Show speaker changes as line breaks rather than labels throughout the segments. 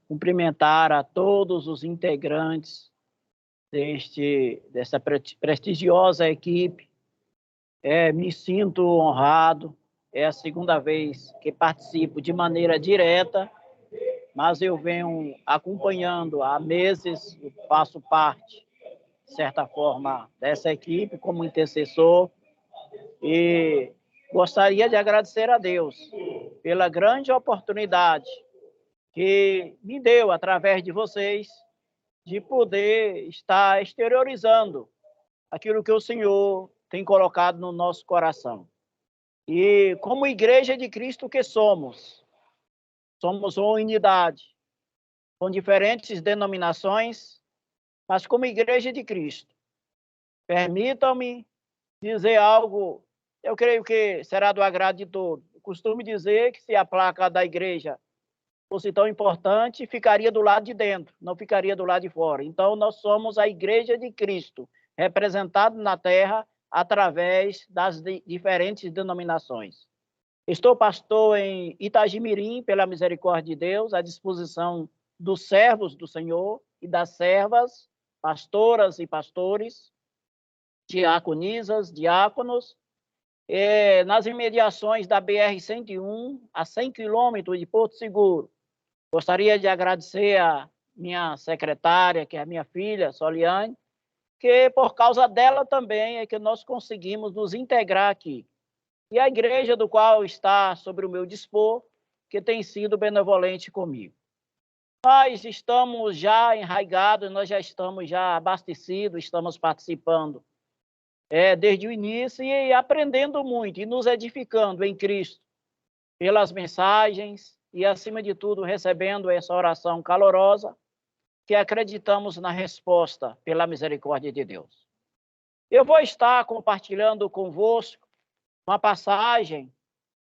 cumprimentar a todos os integrantes dessa prestigiosa equipe. Me sinto honrado, é a segunda vez que participo de maneira direta, mas eu venho acompanhando há meses, eu faço parte, de certa forma, dessa equipe como intercessor, e gostaria de agradecer a Deus pela grande oportunidade que me deu, através de vocês, de poder estar exteriorizando aquilo que o Senhor tem colocado no nosso coração. E como igreja de Cristo que somos uma unidade, com diferentes denominações, mas como igreja de Cristo. Permitam-me dizer algo, eu creio que será do agrado de todos. Eu costumo dizer que se a placa da igreja fosse tão importante, ficaria do lado de dentro, não ficaria do lado de fora. Então, nós somos a igreja de Cristo, representado na terra através das diferentes denominações. Estou pastor em Itagimirim, pela misericórdia de Deus, à disposição dos servos do Senhor e das servas, pastoras e pastores, diaconisas, diáconos, nas imediações da BR-101, a 100 quilômetros de Porto Seguro. Gostaria de agradecer a minha secretária, que é a minha filha, Soliane, que por causa dela também é que nós conseguimos nos integrar aqui. E a igreja do qual está sobre o meu dispor, que tem sido benevolente comigo. Nós estamos já enraigados, nós já estamos já abastecidos, estamos participando desde o início e aprendendo muito e nos edificando em Cristo pelas mensagens e, acima de tudo, recebendo essa oração calorosa que acreditamos na resposta pela misericórdia de Deus. Eu vou estar compartilhando convosco uma passagem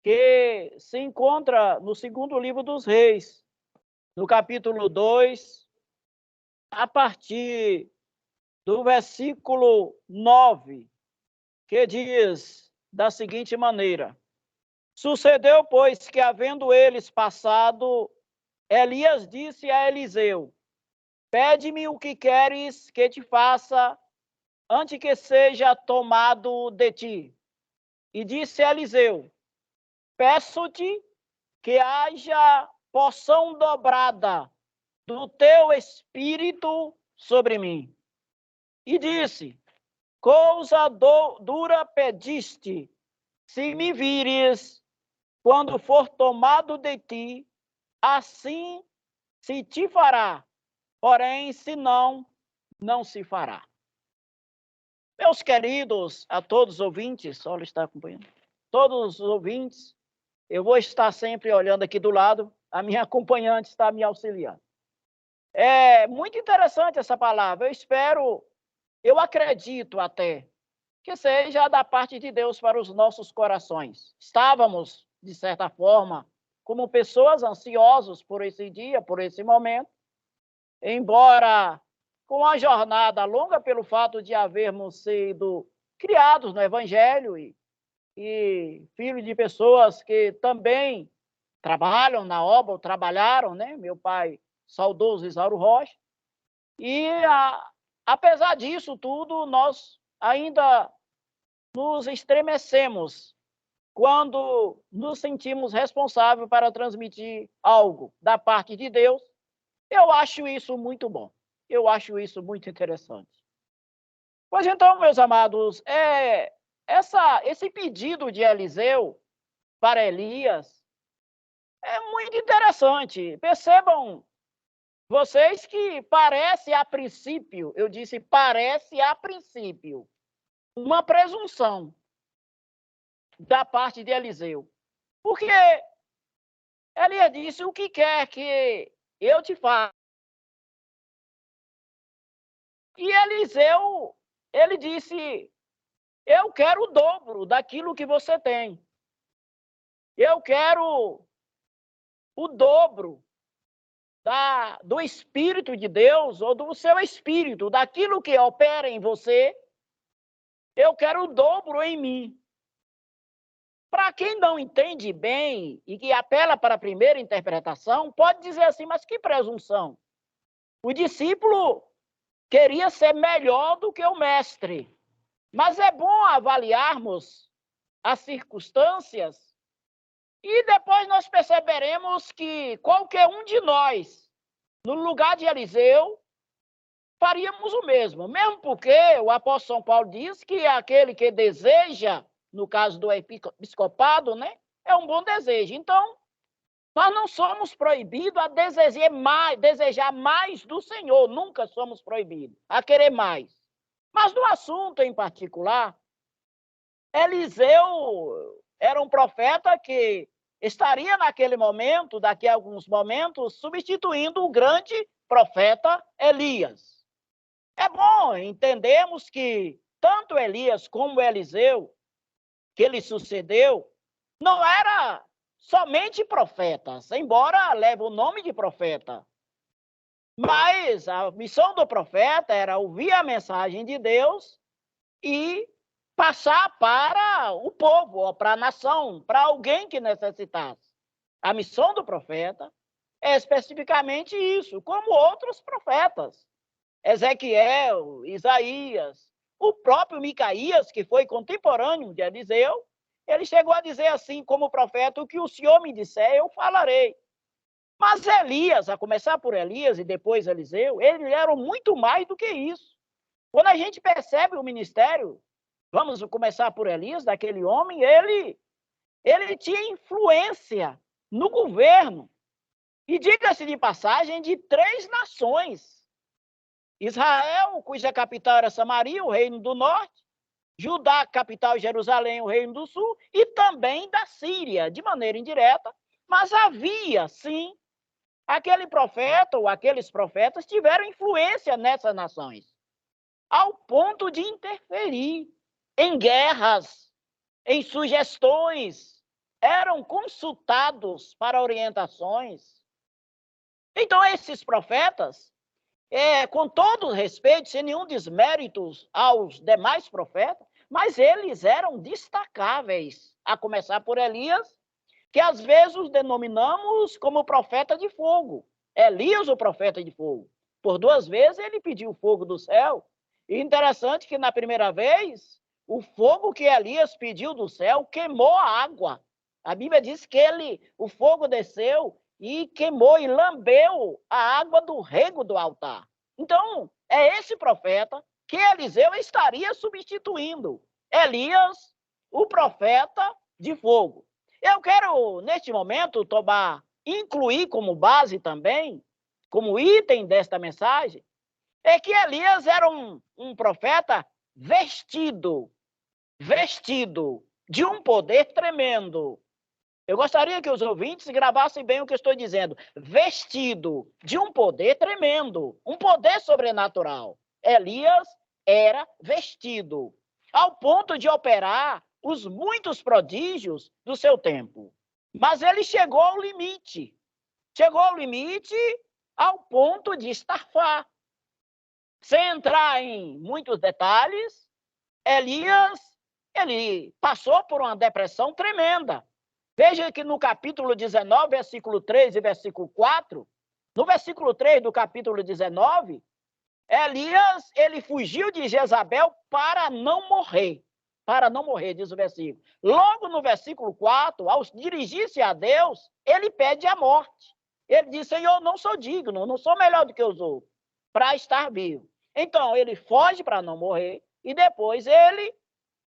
que se encontra no segundo livro dos Reis, no capítulo 2, a partir do versículo 9, que diz da seguinte maneira: Sucedeu, pois, que havendo eles passado, Elias disse a Eliseu: Pede-me o que queres que te faça antes que seja tomado de ti. E disse Eliseu: Peço-te que haja porção dobrada do teu espírito sobre mim. E disse: Coisa dura pediste, se me vires, quando for tomado de ti, assim se te fará, porém, se não, não se fará. Meus queridos, a todos os ouvintes, olha, está acompanhando, todos os ouvintes, eu vou estar sempre olhando aqui do lado, a minha acompanhante está me auxiliando. É muito interessante essa palavra, eu acredito até, que seja da parte de Deus para os nossos corações. Estávamos, de certa forma, como pessoas ansiosas por esse dia, por esse momento, embora com a jornada longa pelo fato de havermos sido criados no Evangelho e filhos de pessoas que também trabalham na obra, ou trabalharam, né? Meu pai, saudoso Isauro Rocha, e apesar disso tudo, nós ainda nos estremecemos quando nos sentimos responsáveis para transmitir algo da parte de Deus. Eu acho isso muito bom. Eu acho isso muito interessante. Pois então, meus amados, esse pedido de Eliseu para Elias é muito interessante. Percebam vocês que parece a princípio, eu disse parece a princípio, uma presunção da parte de Eliseu. Porque Elias disse: o que quer que eu te faça? E Eliseu, ele disse: eu quero o dobro daquilo que você tem. Eu quero o dobro do Espírito de Deus, ou do seu Espírito, daquilo que opera em você. Eu quero o dobro em mim. Para quem não entende bem e que apela para a primeira interpretação, pode dizer assim, mas que presunção? O discípulo queria ser melhor do que o mestre. Mas é bom avaliarmos as circunstâncias e depois nós perceberemos que qualquer um de nós, no lugar de Eliseu, faríamos o mesmo. Mesmo porque o apóstolo São Paulo diz que aquele que deseja, no caso do episcopado, né, é um bom desejo. Então, nós não somos proibidos a desejar mais do Senhor, nunca somos proibidos a querer mais. Mas no assunto em particular, Eliseu era um profeta que estaria naquele momento, daqui a alguns momentos, substituindo o grande profeta Elias. É bom entendermos que tanto Elias como Eliseu, que lhe sucedeu, não era somente profetas, embora leve o nome de profeta. Mas a missão do profeta era ouvir a mensagem de Deus e passar para o povo, ou para a nação, para alguém que necessitasse. A missão do profeta é especificamente isso, como outros profetas. Ezequiel, Isaías, o próprio Micaías, que foi contemporâneo de Eliseu, ele chegou a dizer assim, como profeta, o que o Senhor me disser, eu falarei. Mas Elias, a começar por Elias e depois Eliseu, eles eram muito mais do que isso. Quando a gente percebe o ministério, vamos começar por Elias, daquele homem, ele tinha influência no governo. E diga-se de passagem, de 3 nações. Israel, cuja capital era Samaria, o reino do norte, Judá, capital Jerusalém, o reino do sul, e também da Síria, de maneira indireta, mas havia, sim, aquele profeta ou aqueles profetas tiveram influência nessas nações, ao ponto de interferir em guerras, em sugestões, eram consultados para orientações. Então, esses profetas, com todo respeito, sem nenhum desmérito aos demais profetas, mas eles eram destacáveis, a começar por Elias, que às vezes os denominamos como profeta de fogo. Elias, o profeta de fogo. Por 2 vezes ele pediu fogo do céu. E interessante que na primeira vez, o fogo que Elias pediu do céu queimou a água. A Bíblia diz que o fogo desceu e queimou e lambeu a água do rego do altar. Então, é esse profeta que Eliseu estaria substituindo. Elias, o profeta de fogo. Eu quero, neste momento, incluir como base também, como item desta mensagem, é que Elias era um profeta vestido de um poder tremendo. Eu gostaria que os ouvintes gravassem bem o que eu estou dizendo. Vestido de um poder tremendo, um poder sobrenatural. Elias era vestido, ao ponto de operar os muitos prodígios do seu tempo. Mas ele chegou ao limite. Chegou ao limite ao ponto de estarfar. Sem entrar em muitos detalhes, Elias, ele passou por uma depressão tremenda. Veja que no capítulo 19, versículo 3 e versículo 4, no versículo 3 do capítulo 19, Elias, ele fugiu de Jezabel para não morrer. Para não morrer, diz o versículo. Logo no versículo 4, ao dirigir-se a Deus, ele pede a morte. Ele diz, Senhor, não sou digno, não sou melhor do que os outros, para estar vivo. Então, ele foge para não morrer e depois ele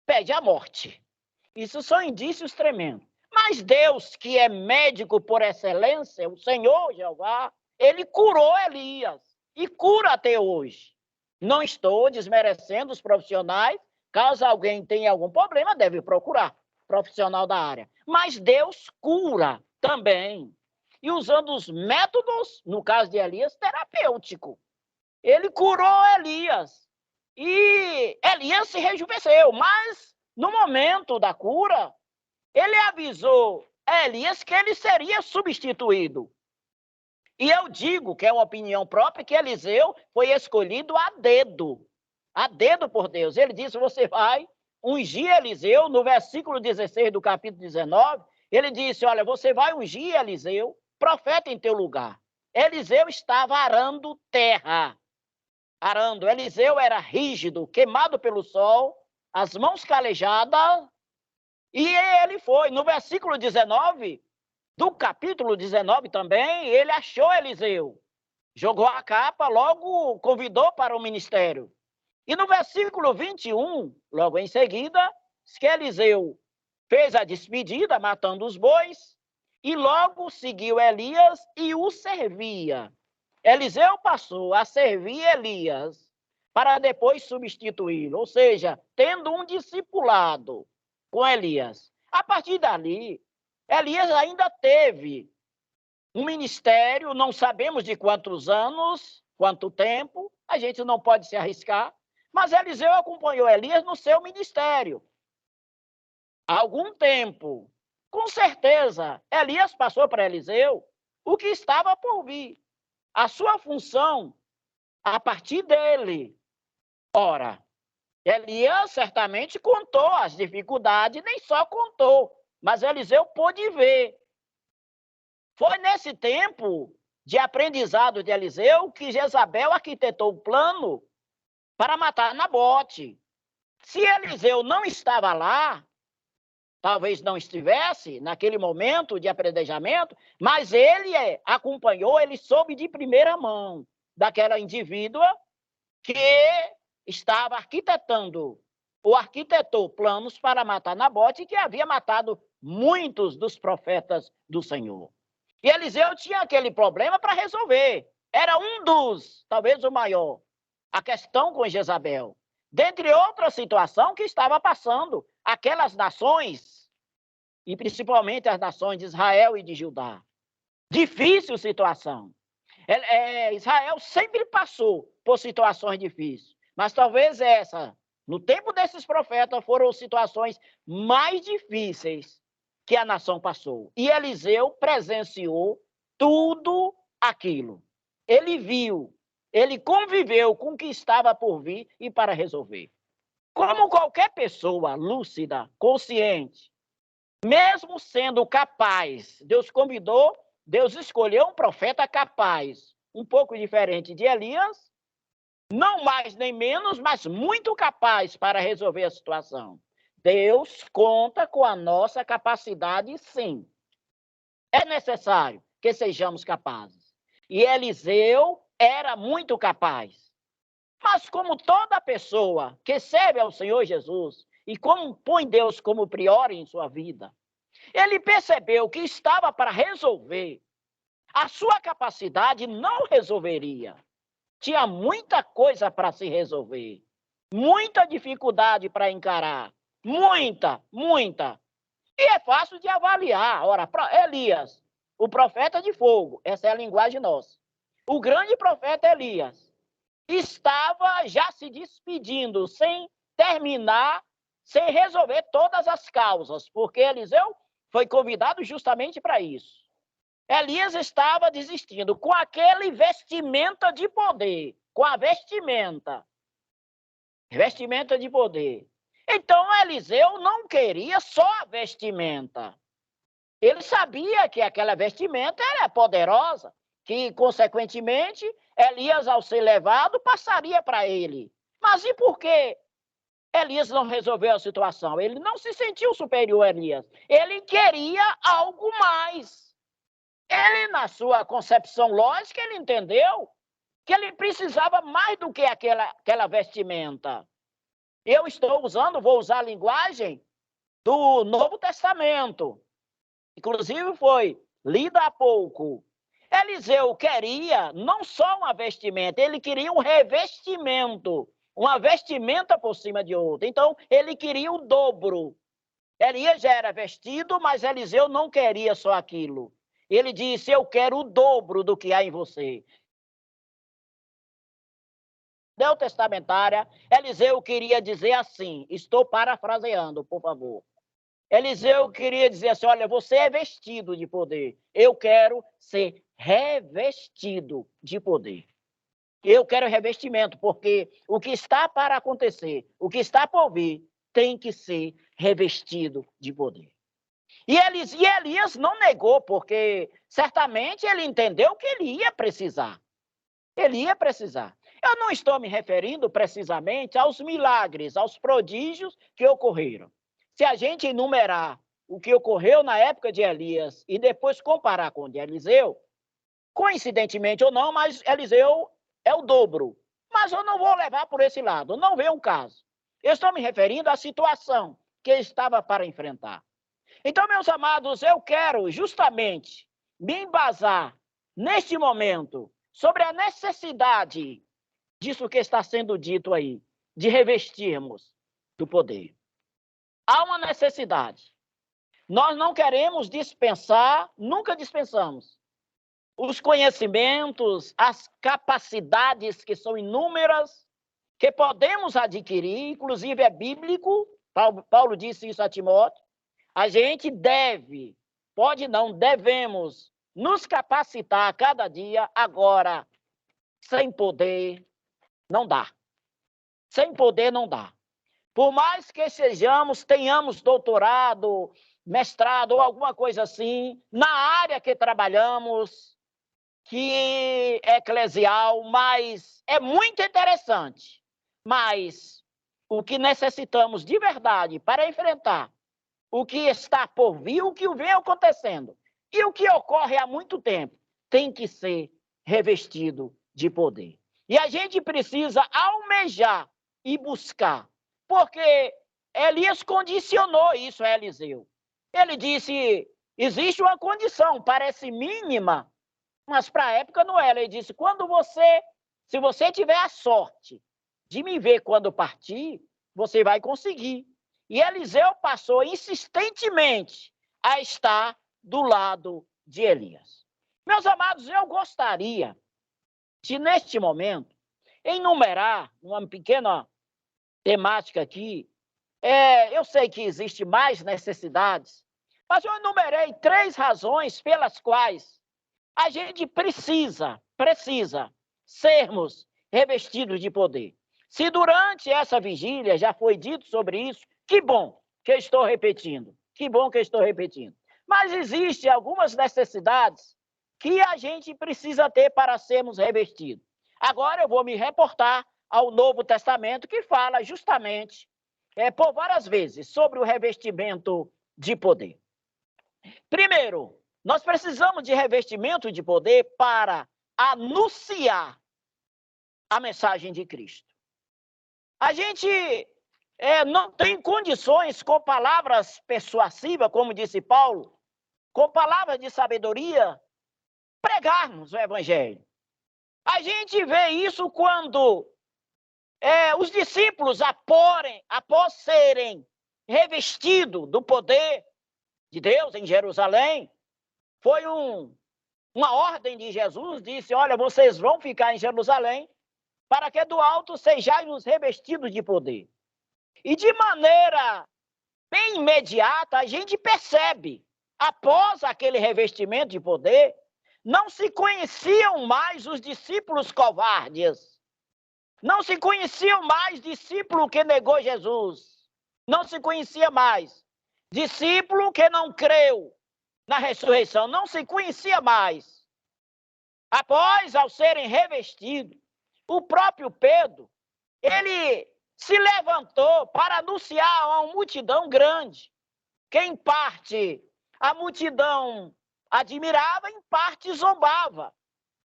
pede a morte. Isso são indícios tremendos. Mas Deus, que é médico por excelência, o Senhor Jeová, ele curou Elias e cura até hoje. Não estou desmerecendo os profissionais. Caso alguém tenha algum problema, deve procurar profissional da área. Mas Deus cura também. E usando os métodos, no caso de Elias, terapêutico. Ele curou Elias. E Elias se rejuvenesceu. Mas, no momento da cura, ele avisou a Elias que ele seria substituído. E eu digo, que é uma opinião própria, que Eliseu foi escolhido a dedo por Deus. Ele disse, você vai ungir Eliseu, no versículo 16 do capítulo 19, ele disse, olha, você vai ungir Eliseu, profeta em teu lugar. Eliseu estava arando terra. Arando. Eliseu era rígido, queimado pelo sol, as mãos calejadas, e ele foi. No versículo 19, do capítulo 19 também, ele achou Eliseu. Jogou a capa, logo convidou para o ministério. E no versículo 21, logo em seguida, diz que Eliseu fez a despedida, matando os bois, e logo seguiu Elias e o servia. Eliseu passou a servir Elias para depois substituí-lo, ou seja, tendo um discipulado com Elias. A partir dali, Elias ainda teve um ministério, não sabemos de quantos anos, quanto tempo, a gente não pode se arriscar, mas Eliseu acompanhou Elias no seu ministério. Há algum tempo, com certeza, Elias passou para Eliseu o que estava por vir. A sua função, a partir dele. Ora, Elias certamente contou as dificuldades, nem só contou, mas Eliseu pôde ver. Foi nesse tempo de aprendizado de Eliseu que Jezabel arquitetou o plano para matar Nabote. Se Eliseu não estava lá, talvez não estivesse naquele momento de apredejamento, mas ele acompanhou, ele soube de primeira mão daquela indivídua que estava arquitetando, ou arquitetou planos para matar Nabote, que havia matado muitos dos profetas do Senhor. E Eliseu tinha aquele problema para resolver. Era um dos, talvez o maior, a questão com Jezabel. Dentre outra situação que estava passando aquelas nações, e principalmente as nações de Israel e de Judá. Difícil situação. Israel sempre passou por situações difíceis, mas talvez essa, no tempo desses profetas, foram situações mais difíceis que a nação passou. E Eliseu presenciou tudo aquilo. Ele viu, ele conviveu com o que estava por vir e para resolver. Como qualquer pessoa lúcida, consciente, mesmo sendo capaz, Deus convidou, Deus escolheu um profeta capaz, um pouco diferente de Elias, não mais nem menos, mas muito capaz para resolver a situação. Deus conta com a nossa capacidade, sim. É necessário que sejamos capazes. E Eliseu era muito capaz. Mas como toda pessoa que serve ao Senhor Jesus e como põe Deus como prior em sua vida, ele percebeu que estava para resolver. A sua capacidade não resolveria. Tinha muita coisa para se resolver. Muita dificuldade para encarar. Muita, muita. E é fácil de avaliar. Ora, Elias, o profeta de fogo, essa é a linguagem nossa. O grande profeta Elias estava já se despedindo, sem terminar, sem resolver todas as causas, porque Eliseu foi convidado justamente para isso. Elias estava desistindo com aquele vestimenta de poder, com a vestimenta de poder. Então Eliseu não queria só a vestimenta. Ele sabia que aquela vestimenta era poderosa, que, consequentemente, Elias, ao ser levado, passaria para ele. Mas e por que Elias não resolveu a situação? Ele não se sentiu superior a Elias. Ele queria algo mais. Ele, na sua concepção lógica, ele entendeu que ele precisava mais do que aquela vestimenta. Eu vou usar a linguagem do Novo Testamento. Inclusive foi lida há pouco. Eliseu queria não só uma vestimenta, ele queria um revestimento, uma vestimenta por cima de outra. Então, ele queria o dobro. Elias já era vestido, mas Eliseu não queria só aquilo. Ele disse, eu quero o dobro do que há em você. Neotestamentária, Eliseu queria dizer assim, estou parafraseando, por favor. Eliseu queria dizer assim, olha, você é vestido de poder, eu quero ser revestido de poder. Eu quero revestimento, porque o que está para acontecer, o que está por vir, tem que ser revestido de poder. E Elias não negou, porque certamente ele entendeu que ele ia precisar. Ele ia precisar. Eu não estou me referindo precisamente aos milagres, aos prodígios que ocorreram. Se a gente enumerar o que ocorreu na época de Elias e depois comparar com o de Eliseu, coincidentemente ou não, mas Eliseu é o dobro. Mas eu não vou levar por esse lado, não vê um caso. Eu estou me referindo à situação que ele estava para enfrentar. Então, meus amados, eu quero justamente me embasar neste momento sobre a necessidade disso que está sendo dito aí, de revestirmos do poder. Há uma necessidade. Nós não queremos dispensar, nunca dispensamos, os conhecimentos, as capacidades que são inúmeras, que podemos adquirir, inclusive é bíblico, Paulo disse isso a Timóteo, a gente deve, pode não, devemos nos capacitar a cada dia. Agora, sem poder, não dá. Sem poder, não dá. Por mais que tenhamos doutorado, mestrado ou alguma coisa assim, na área que trabalhamos, que é eclesial, mas é muito interessante. Mas o que necessitamos de verdade para enfrentar o que está por vir, o que vem acontecendo e o que ocorre há muito tempo, tem que ser revestido de poder. E a gente precisa almejar e buscar, porque Elias condicionou isso a Eliseu. Ele disse, existe uma condição, parece mínima, mas para a época não era. Ele disse, se você tiver a sorte de me ver quando partir, você vai conseguir. E Eliseu passou insistentemente a estar do lado de Elias. Meus amados, eu gostaria de, neste momento, enumerar uma pequena temática aqui. Eu sei que existe mais necessidades, mas eu enumerei 3 razões pelas quais a gente precisa sermos revestidos de poder. Se durante essa vigília já foi dito sobre isso, que bom que eu estou repetindo. Que bom que eu estou repetindo. Mas existem algumas necessidades que a gente precisa ter para sermos revestidos. Agora eu vou me reportar ao Novo Testamento, que fala justamente, por várias vezes, sobre o revestimento de poder. Primeiro, nós precisamos de revestimento de poder para anunciar a mensagem de Cristo. A gente não tem condições, com palavras persuasivas, como disse Paulo, com palavras de sabedoria, pregarmos o Evangelho. A gente vê isso quando os discípulos, após serem revestidos do poder de Deus em Jerusalém, foi uma ordem de Jesus, disse, olha, vocês vão ficar em Jerusalém, para que do alto sejais revestidos de poder. E de maneira bem imediata, a gente percebe, após aquele revestimento de poder, não se conheciam mais os discípulos covardes, não se conheciam mais discípulo que negou Jesus, não se conhecia mais discípulo que não creu na ressurreição, não se conhecia mais. Após, ao serem revestidos, o próprio Pedro, ele se levantou para anunciar a uma multidão grande, que em parte a multidão admirava, em parte zombava.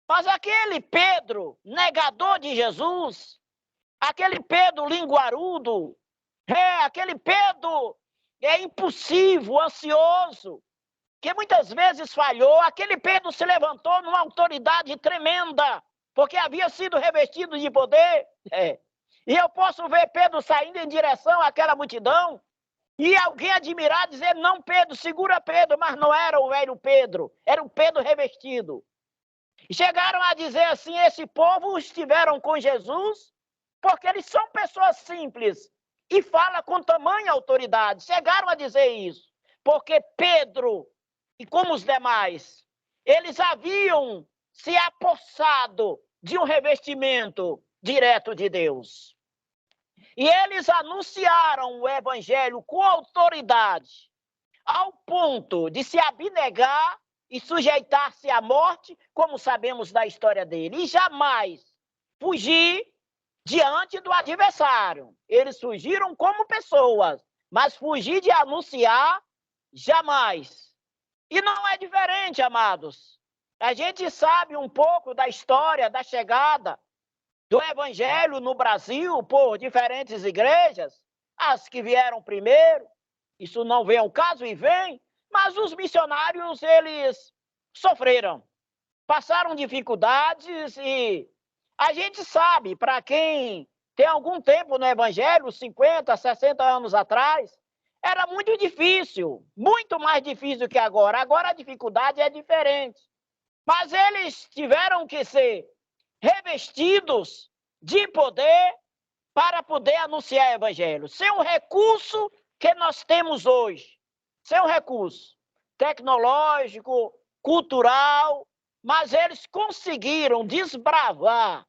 Mas aquele Pedro, negador de Jesus, aquele Pedro linguarudo, aquele Pedro impulsivo, ansioso, que muitas vezes falhou, aquele Pedro se levantou numa autoridade tremenda, porque havia sido revestido de poder. E eu posso ver Pedro saindo em direção àquela multidão, e alguém admirar, dizer, não, Pedro, segura Pedro, mas não era o velho Pedro, era o Pedro revestido. E chegaram a dizer assim, esse povo estiveram com Jesus, porque eles são pessoas simples, e fala com tamanha autoridade. Chegaram a dizer isso, porque Pedro, e como os demais, eles haviam se apossado de um revestimento direto de Deus. E eles anunciaram o evangelho com autoridade, ao ponto de se abnegar e sujeitar-se à morte, como sabemos da história dele, e jamais fugir diante do adversário. Eles fugiram como pessoas, mas fugir de anunciar, jamais. E não é diferente, amados. A gente sabe um pouco da história da chegada do evangelho no Brasil por diferentes igrejas, as que vieram primeiro, isso não vem ao caso e vem, mas os missionários, eles sofreram, passaram dificuldades e a gente sabe, para quem tem algum tempo no evangelho, 50, 60 anos atrás, era muito difícil, muito mais difícil que agora. Agora a dificuldade é diferente. Mas eles tiveram que ser revestidos de poder para poder anunciar o evangelho. Sem um recurso que nós temos hoje, sem um recurso tecnológico, cultural, mas eles conseguiram desbravar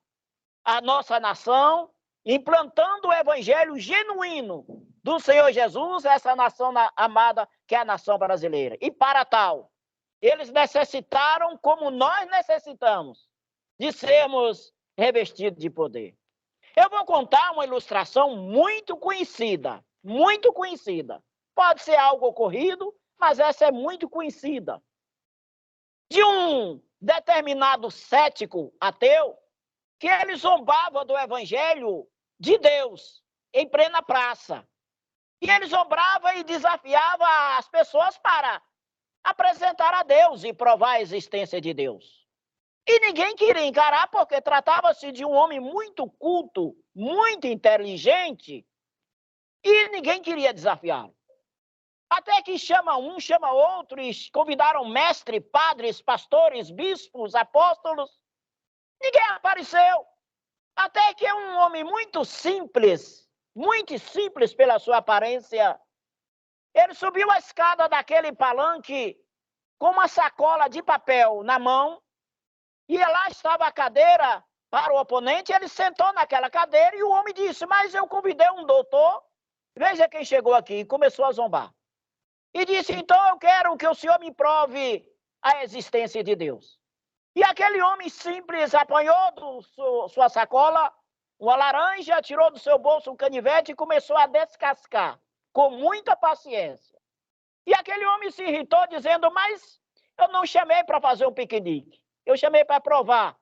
a nossa nação, implantando o evangelho genuíno do Senhor Jesus, essa nação amada que é a nação brasileira. E para tal, eles necessitaram, como nós necessitamos, de sermos revestidos de poder. Eu vou contar uma ilustração muito conhecida, muito conhecida. Pode ser algo ocorrido, mas essa é muito conhecida. De um determinado cético ateu, que ele zombava do evangelho de Deus em plena praça. E ele zombava e desafiava as pessoas para apresentar a Deus e provar a existência de Deus. E ninguém queria encarar porque tratava-se de um homem muito culto, muito inteligente, e ninguém queria desafiá-lo. Até que chama um, chama outro, e convidaram mestres, padres, pastores, bispos, apóstolos. Ninguém apareceu. Até que um homem muito simples pela sua aparência, ele subiu a escada daquele palanque com uma sacola de papel na mão, e lá estava a cadeira para o oponente, ele sentou naquela cadeira e o homem disse, mas eu convidei um doutor, veja quem chegou aqui, e começou a zombar. E disse, então eu quero que o senhor me prove a existência de Deus. E aquele homem simples apanhou sua sacola uma laranja, tirou do seu bolso um canivete e começou a descascar, com muita paciência. E aquele homem se irritou, dizendo, mas eu não chamei para fazer um piquenique. Eu chamei para provar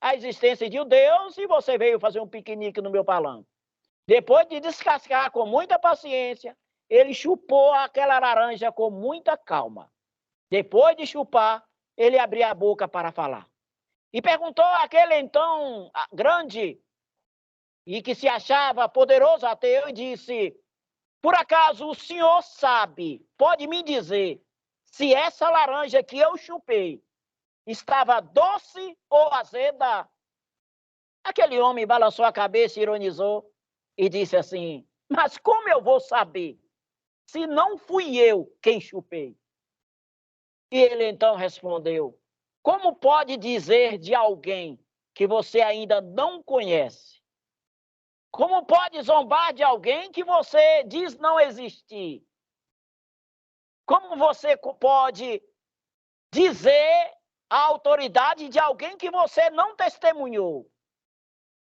a existência de um Deus e você veio fazer um piquenique no meu palanque. Depois de descascar com muita paciência, ele chupou aquela laranja com muita calma. Depois de chupar, ele abriu a boca para falar. E perguntou àquele então grande e que se achava poderoso ateu e disse, por acaso o senhor sabe, pode me dizer, se essa laranja que eu chupei estava doce ou azeda? Aquele homem balançou a cabeça, ironizou e disse assim, mas como eu vou saber se não fui eu quem chupei? E ele então respondeu, como pode dizer de alguém que você ainda não conhece? Como pode zombar de alguém que você diz não existir? Como você pode dizer a autoridade de alguém que você não testemunhou?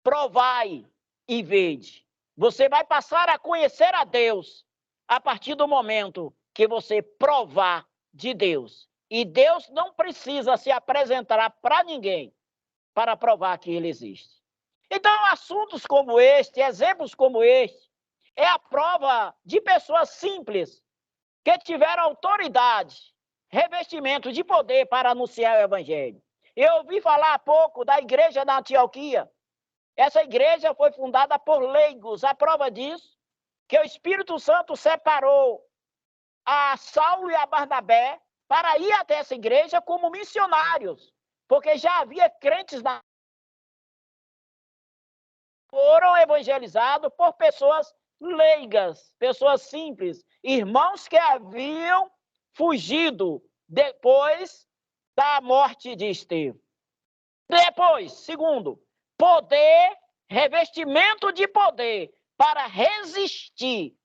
Provai e vede. Você vai passar a conhecer a Deus a partir do momento que você provar de Deus. E Deus não precisa se apresentar para ninguém para provar que ele existe. Então, assuntos como este, exemplos como este, é a prova de pessoas simples que tiveram autoridade, revestimento de poder para anunciar o evangelho. Eu ouvi falar há pouco da igreja da Antioquia. Essa igreja foi fundada por leigos. A prova disso, que o Espírito Santo separou a Saulo e a Barnabé para ir até essa igreja como missionários, porque já havia crentes na foram evangelizados por pessoas leigas, pessoas simples, irmãos que haviam fugido depois da morte de Estevão. Depois, segundo, poder, revestimento de poder para resistir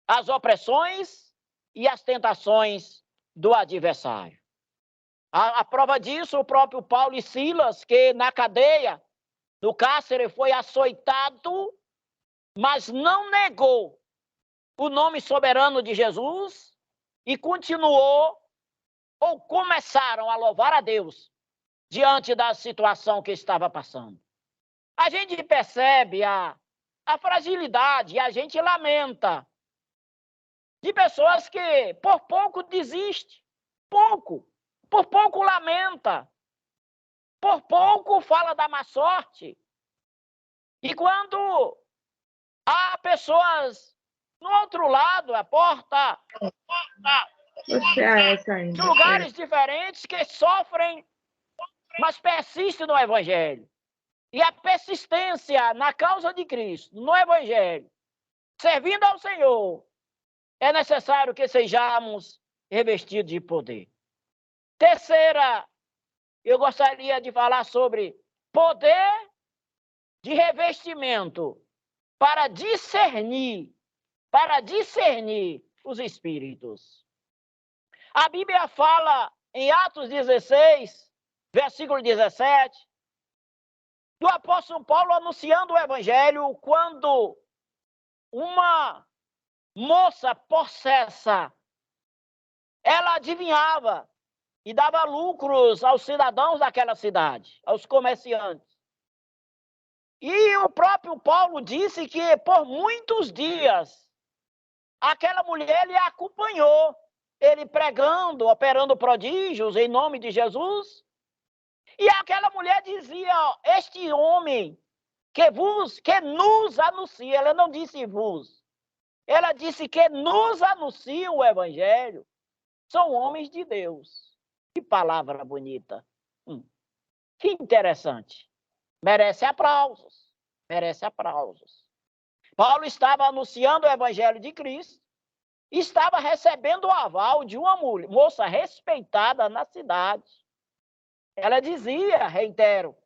às opressões e às tentações do adversário. A prova disso, o próprio Paulo e Silas, que na cadeia, no cárcere, foi açoitado, mas não negou o nome soberano de Jesus e continuou, ou começaram a louvar a Deus diante da situação que estava passando. A gente percebe a fragilidade e a gente lamenta de pessoas que por pouco desistem, por pouco lamenta, por pouco fala da má sorte. E quando há pessoas no outro lado, a porta, de lugares diferentes que sofrem, mas persistem no Evangelho. E a persistência na causa de Cristo, no Evangelho, servindo ao Senhor, é necessário que sejamos revestidos de poder. Terceira, eu gostaria de falar sobre poder de revestimento para discernir os espíritos. A Bíblia fala em Atos 16, versículo 17, do apóstolo Paulo anunciando o Evangelho quando uma moça possessa, ela adivinhava e dava lucros aos cidadãos daquela cidade, aos comerciantes. E o próprio Paulo disse que por muitos dias aquela mulher lhe acompanhou, ele pregando, operando prodígios em nome de Jesus. E aquela mulher dizia, este homem que nos anuncia, ela não disse vos, ela disse que nos anuncia o Evangelho, são homens de Deus. Que palavra bonita. Que interessante. Merece aplausos. Paulo estava anunciando o Evangelho de Cristo, estava recebendo o aval de uma moça respeitada na cidade. Ela dizia, reitero,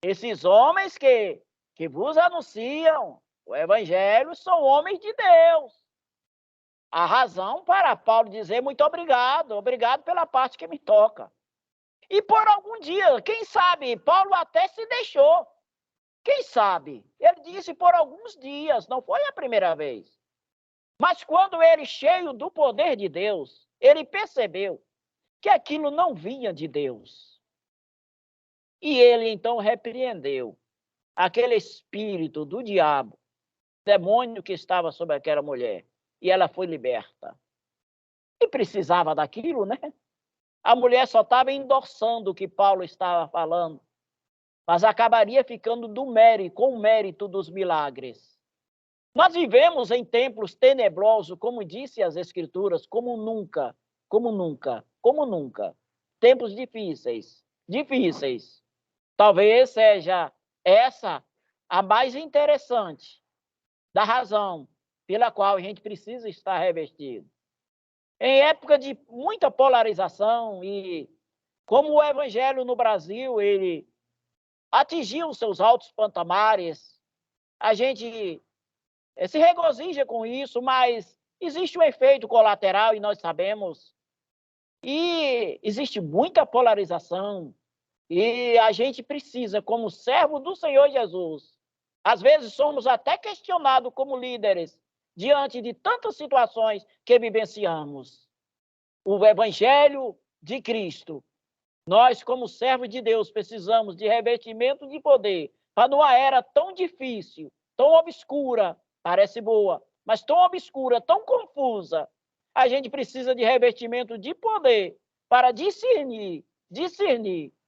esses homens que vos anunciam o Evangelho são homens de Deus. A razão para Paulo dizer muito obrigado pela parte que me toca. E por algum dia, quem sabe, Paulo até se deixou. Quem sabe? Ele disse por alguns dias, não foi a primeira vez. Mas quando ele, cheio do poder de Deus, ele percebeu que aquilo não vinha de Deus. E ele então repreendeu aquele espírito do diabo, demônio que estava sobre aquela mulher. E ela foi liberta. E precisava daquilo, né? A mulher só estava endossando o que Paulo estava falando, mas acabaria ficando com o mérito dos milagres. Nós vivemos em tempos tenebrosos, como disse as Escrituras, como nunca. Tempos difíceis. Talvez seja essa a mais interessante da razão pela qual a gente precisa estar revestido. Em época de muita polarização e como o Evangelho no Brasil, ele atingiu seus altos patamares, a gente se regozija com isso, mas existe um efeito colateral e nós sabemos. E existe muita polarização e a gente precisa, como servo do Senhor Jesus, às vezes somos até questionados como líderes diante de tantas situações que vivenciamos. O Evangelho de Cristo, nós como servos de Deus precisamos de revestimento de poder para numa era tão difícil, tão obscura, parece boa, mas tão obscura, tão confusa, a gente precisa de revestimento de poder para discernir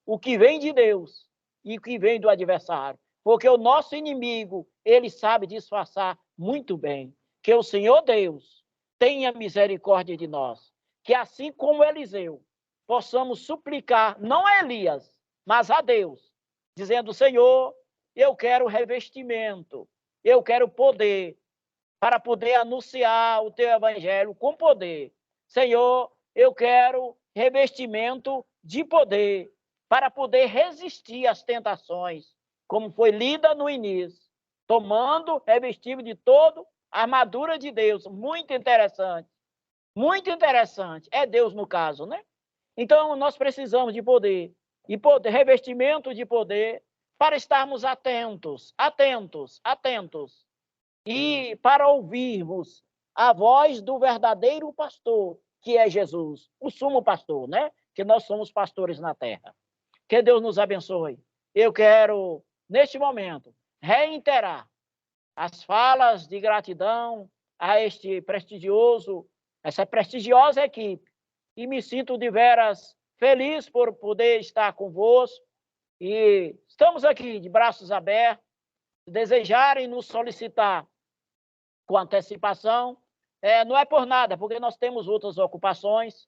o que vem de Deus e o que vem do adversário. Porque o nosso inimigo, ele sabe disfarçar muito bem. Que o Senhor Deus tenha misericórdia de nós. Que assim como Eliseu, possamos suplicar, não a Elias, mas a Deus, dizendo, Senhor, eu quero revestimento, eu quero poder, para poder anunciar o teu evangelho com poder. Senhor, eu quero revestimento de poder, para poder resistir às tentações. como foi lida no início, tomando, revestido de todo a armadura de Deus. Muito interessante. Muito interessante. É Deus no caso, né? Então, nós precisamos de poder. E poder, revestimento de poder para estarmos atentos, atentos, atentos. E para ouvirmos a voz do verdadeiro pastor, que é Jesus, o sumo pastor, né? Que nós somos pastores na terra. Que Deus nos abençoe. Eu quero, neste momento, reiterar as falas de gratidão a essa prestigiosa equipe. E me sinto de veras feliz por poder estar convosco. E estamos aqui de braços abertos. Se desejarem nos solicitar com antecipação, não é por nada, porque nós temos outras ocupações.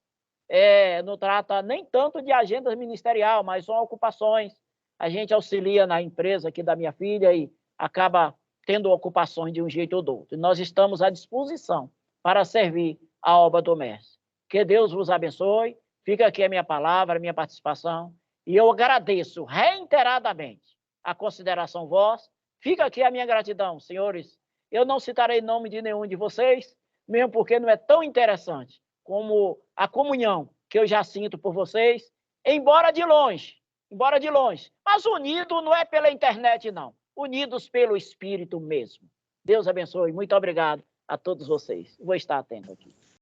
Não trata nem tanto de agenda ministerial, mas são ocupações. A gente auxilia na empresa aqui da minha filha e acaba tendo ocupações de um jeito ou do outro. Nós estamos à disposição para servir a obra do Mestre. Que Deus vos abençoe. Fica aqui a minha palavra, a minha participação. E eu agradeço reiteradamente a consideração vossa. Fica aqui a minha gratidão, senhores. Eu não citarei nome de nenhum de vocês, mesmo porque não é tão interessante como a comunhão que eu já sinto por vocês, embora de longe. Mas unido não é pela internet, não. Unidos pelo Espírito mesmo. Deus abençoe. Muito obrigado a todos vocês. Vou estar atento aqui.